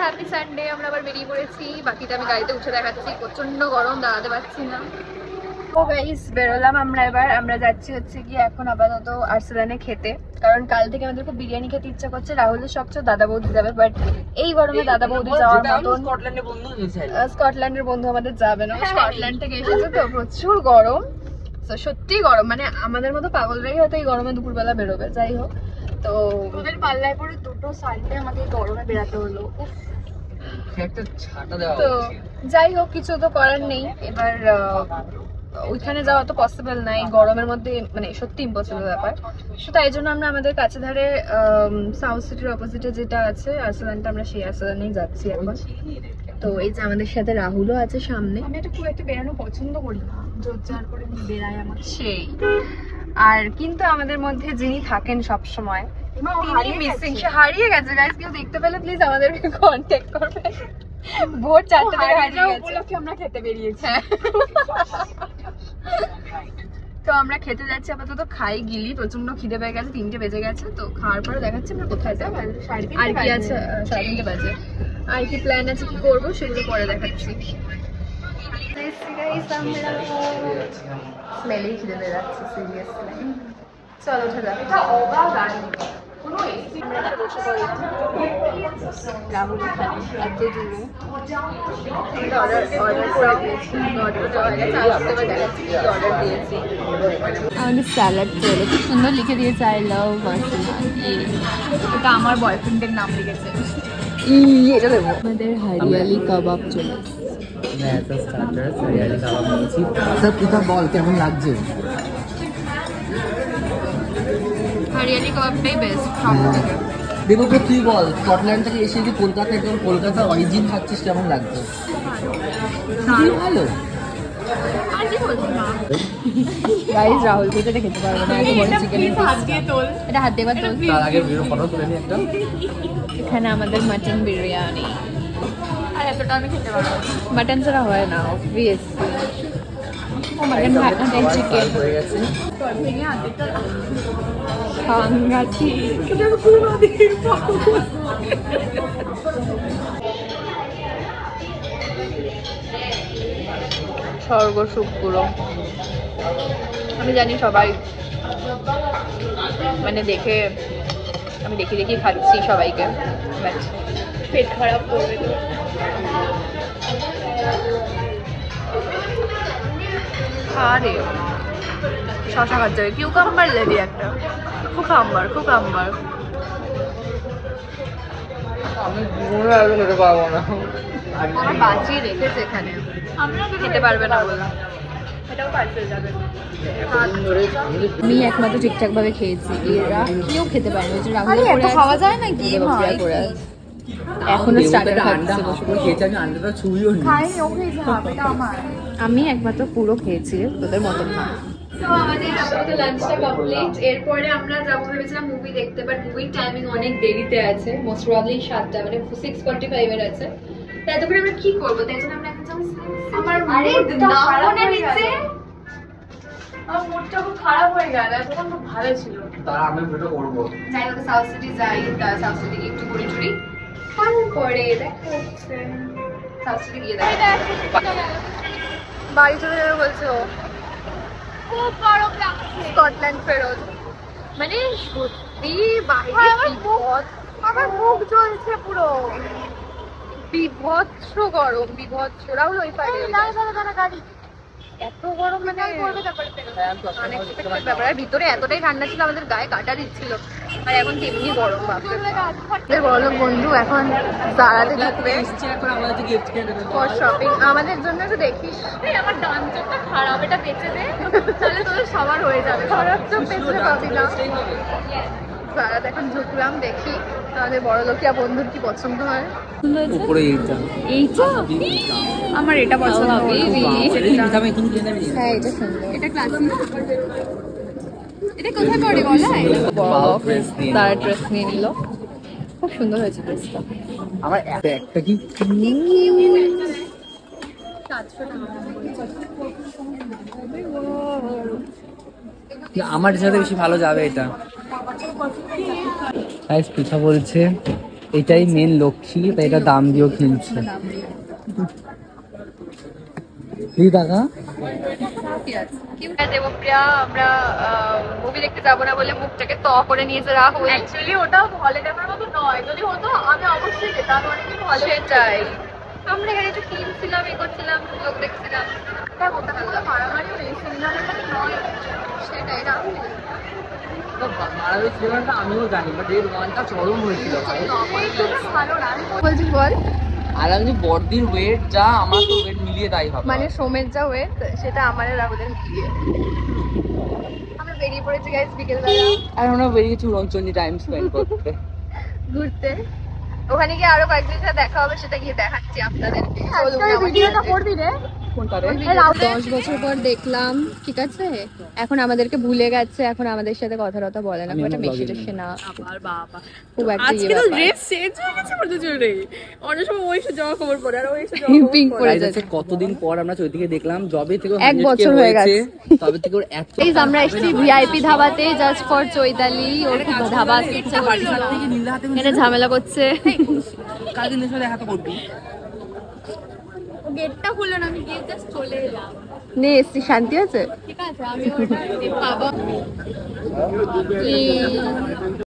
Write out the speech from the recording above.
Happy Sunday. আমরা আবার বেরিয়ে পড়েছি, বাকিটা আমি গাড়িতে উঠে দেখাচ্ছি। প্রচন্ড গরম, দাঁড়াতে পারছি না। ও গাইস, বেরোলাম আমরা এবার। আমরা যাচ্ছি হচ্ছে কি এখন আপাতত আর্সেলানে খেতে, কারণ কাল থেকে আমাদের খুব বিরিয়ানি খেতে ইচ্ছা করছে। রাহুলের শখ ছিল দাদা বৌদি যাবে, বাট এই গরমে দাদা বৌদি যাওয়ার মতন স্কটল্যান্ডের বন্ধু আমাদের যাবে না। স্কটল্যান্ড থেকে এসেছে তো, প্রচুর গরম, সত্যি গরম। মানে আমাদের মতো পাগলরাই হয়তো এই গরমে দুপুরবেলা বেরোবে। যাই হোক, তো ওদের পাল্লায় পরে দুটো সানডে আমাদের গরমে বেরাতে হলো। তো যাই হোক, কিছু তো করার নেই। এবার ওইখানে যাওয়া তো পসিবল নাই গরমের মধ্যে, মানে সত্যি ইম্পসিবল ব্যাপার। তো তাই জন্য আমরা আমাদের কাছে ধারে সাউথ সিটির অপোজিটে যেটা আছে আর্সেলানটা, আমরা সেই আর্সেলানেই যাচ্ছি এখন। তো এই যে আমাদের সাথে রাহুলও আছে সামনে। আমি এটা খুব একটা বেরানো পছন্দ করি না, জোরজার করে বেরাই আমার সেই। আর কিন্তু আমাদের মধ্যে যিনি থাকেন সব সময়, তিনি মিসিং। সে হারিয়ে গেছে গাইস, কেউ দেখতে পেলে প্লিজ আমাদেরকে কন্ট্যাক্ট করবে। ভোর 4টা থেকে হারিয়ে গেছে, আমরা খেতে বেরিয়েছি। তো আমরা খেতে যাচ্ছি আপাতত, খাই গিলি, প্রচন্ড খিদে পেয়ে গেছে, 3টে বেজে গেছে। তো খাওয়ার পরে দেখাচ্ছি আমরা কোথায় যাবো, আর কি আছে, 3:30 বাজে। আর কি প্ল্যান আছে, কি করবো সেগুলো পরে দেখাচ্ছি। স্মেলেই খিদে পেয়ে যাচ্ছে সিরিয়াসলি। চলো ওঠা যাক। রাহুল এত দূরে আমাদের স্যালাড চলে, খুব সুন্দর লিখে দিয়েছে আই লাভ বার্সেলোনা। এটা আমার বয়ফ্রেন্ডের নাম লিখেছে। এটা দেবো। আমাদের হরিয়ালি কাবাব চলে, বল কেমন লাগছে? হরিয়ালি কাবাবটাই বেস্ট সব থেকে। দেবকে তুই বল, স্কটল্যান্ড থেকে এসে যদি কলকাতা একদম কলকাতা অরিজিন খাচ্ছিস কেমন লাগছে? খুবই ভালো। আর কি বলছি না গাইস, রাহুল এটা খেতে পারবে না, এত বড় চিকেনের পিস। এটা হাত দিয়ে তোল। তার আগে ভিডিও ফটো তুলে নি একটা। এখানে আমাদের মাটন বিরিয়ানি, আর এতটা আমি খেতে পারবো না, মাটন ছাড়া হয় না অবভিয়াসলি। ও মাটন ভাত চিকেন হয়ে গেছে। স্বর্গ সুখ পুরো। আমি জানি সবাই মানে দেখে, আমি দেখি দেখি খাচ্ছি সবাইকে, বাট পেট খারাপ করবে তো। আরে শশা খাচ্ছে, কিউকাম্বার লেডি একটা, কুকাম্বার কুকাম্বার। আমি জীবনে আর খেতে পারবো না। ওরা বাঁচিয়ে রেখেছে এখানে, আমরা খেতে পারবে না বলে এটাও পার্সেল যাবে। আমি একমাত্র ঠিকঠাক ভাবে খেয়েছি, এরা কেউ খেতে পারেনি। খাওয়া যায় নাকি? এখনো স্টার্টার খাচ্ছি, আমি আন্ডাটা ছুঁইও নি। আমি একমাত্র পুরো খেয়েছি, তোদের মতন না। তো আমাদের আপাতত লাঞ্চটা কমপ্লিট। এরপরে আমরা যাবো ভেবেছিলাম মুভি দেখতে, বাট মুভির টাইমিং অনেক দেরিতে আছে, মোস্ট প্রবাবলি 7টা, মানে 6:45 এর আছে। তাই তখন আমরা কি করবো, তাই জন্য আমরা এখন যাবো। আমার মনে নিচ্ছে, আমার মুডটা খুব খারাপ হয়ে গেল, এখন খুব ভালো ছিল। তারা আমি ভিডিও করবো। যাই হোক, সাউথ সিটি যাই, সাউথ সিটি গিয়ে একটু ঘুরি টুরি, তারপরে দেখা হচ্ছে। সাউথ সিটি গিয়ে দেখা বাড়ি চলে যাবে বলছে ও। খুব গরম লাগছে, স্কটল্যান্ড ফেরত। মানে সত্যি বাইরে আমার মুখ জ্বলছে পুরো, বিভৎস গরম, বিভৎস। রাহুল ওই পারে গাড়ি, এত গরম মানে ব্যাপার। আর ভিতরে এতটাই ঠান্ডা ছিল, আমাদের গায়ে কাটা দিচ্ছিল, আর এখন তেমনি গরম। বলো বন্ধু, এখন জারাতে ঢুকবে ফর শপিং। আমাদের জন্য একটু দেখিস, আমার ডান চোখটা খারাপ, এটা বেঁচে দে, তাহলে তোদের সবার হয়ে যাবে। খারাপ চোখ বেঁচে পাবি না। জারাতে এখন ঢুকলাম, দেখি আমাদের বড় লোকিয়া বন্ধুর কি পছন্দ হয়। এইটা আমার এটা পছন্দ। হ্যাঁ, এটা সুন্দর, এটা ক্লাসিক। এটা কোথায় পড়ে গলায়? তারা ড্রেস নিয়ে নিল, খুব সুন্দর হয়েছে ড্রেসটা। আমার একটা কি আমার সাথে বেশি ভালো যাবে এটা। পিঠা বলছে এটাই মেন লক্ষ্মী, তাই এটা দাম দিয়েও কিনছে। টাকা দেবপ্রিয়া আমরা মুভি দেখতে যাবো না বলে মুখটাকে ত করে নিয়েছে রাহুল। অ্যাকচুয়ালি ওটা হলে দেখার মতো নয়, যদি হতো আমি অবশ্যই যেতাম, অনেকদিন হলে। সেটাই, আমরা এখানে একটু কিনছিলাম, এ করছিলাম, লোক দেখছিলাম, মারামারিও নেই, সিনেমার মতো নয়। সেটাই রাহুল সিনেমাটা আমিও জানি, বাট এর ওয়ানটা চরম হয়েছিল। ভালো না বলছিস বল। আর আমি বড়দির ওয়েট যা, আমার তো ওয়েট মিলিয়ে তাই হবে। মানে সোমের যা ওয়েট সেটা আমার রাহুলের মিলিয়ে। আমরা বেরিয়ে পড়েছি গাইস বিকেলবেলা, আর আমরা বেরিয়েছি উড়নচণ্ডী টাইম স্পেন্ড করতে, ঘুরতে। ওখানে গিয়ে আরো কয়েকদিনের সাথে দেখা হবে, সেটা গিয়ে দেখাচ্ছি আপনাদেরকে। ভিডিওটা করবি রে 10 বছর পর দেখলাম, ঠিক আছে। এখন আমাদেরকে ভুলে গেছে, এখন আমাদের সাথে কথা টথা বলে না, খুব একটা মেশে টেশে না। আবার বাবা খুব একটা আজকে তো ড্রেস চেঞ্জ হয়ে গেছে বলতে জোরে। অনেক সময় ওই এসে জামা কাপড় পরে আর ওই এসে জামা কাপড় পিঙ্ক পরে গাইস যাচ্ছে। কতদিন পর আমরা চৈতিকে দেখলাম, জবে থেকে 1 বছর হয়ে গেছে। তবে থেকে ওর এত প্লিজ আমরা এসেছি ভিআইপি ধাবাতে জাস্ট ফর চৈতালি। ওর খুব ধাবা আসতে ইচ্ছা করছিল, এটা ঝামেলা করছে। কালকে নিয়ে দেখা তো করবি। গেটটা খুললো না, আমি গিয়ে জাস্ট চলে এলাম। নে এসছি, শান্তি আছে, ঠিক আছে। আমি ওটা বাবা